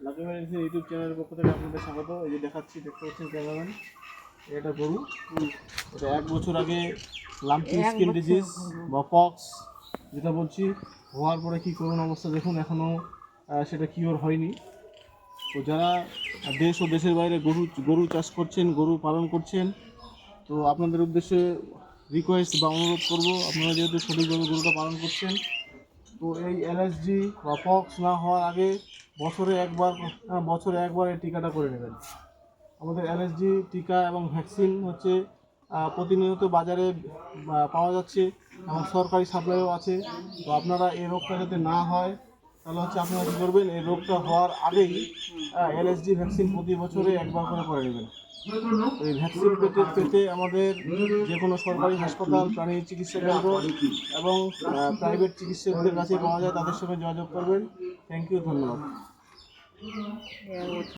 Lucky medicine YouTube চ্যানেলের পক্ষ থেকে আপনাদের স্বাগত। এই যে দেখাচ্ছি, দেখতে পাচ্ছেন ক্যামেরাম্যান, এটা গরু। এটা 1 বছর আগে লাম্পি স্কিন ডিজিজ বা পক্স যেটা বলছি হওয়ার পরে কী করুন অবস্থা দেখুন, এখনও সেটা কিওর হয়নি। তো যারা দেশ ও দেশের বাইরে গরু চাষ করছেন, গরু পালন করছেন, তো আপনাদের উদ্দেশ্যে রিকোয়েস্ট বা অনুরোধ করব, আপনারা যেহেতু সঠিকভাবে গরুটা পালন করছেন, তো এই এলএসজি বা পক্স না হওয়ার আগে বছরে একবার এই টিকাটা করে নেবেন। আমাদের এলএসজি টিকা এবং ভ্যাকসিন হচ্ছে প্রতিনিয়ত বাজারে পাওয়া যাচ্ছে এবং সরকারি সাপ্লাইও আছে। তো আপনারা এই রোগটা যাতে না হয় তাহলে হচ্ছে আপনারা কী করবেন, এই রোগটা হওয়ার আগেই এলএসজি ভ্যাকসিন প্রতি বছরে একবার করে নেবেন। এই ভ্যাকসিন পেতে আমাদের যে কোনো সরকারি হাসপাতাল, প্রাণী চিকিৎসা কেন্দ্র এবং প্রাইভেট চিকিৎসকদের কাছে পাওয়া যায়, তাদের সঙ্গে যোগাযোগ করবেন। থ্যাংক ইউ, ধন্যবাদ।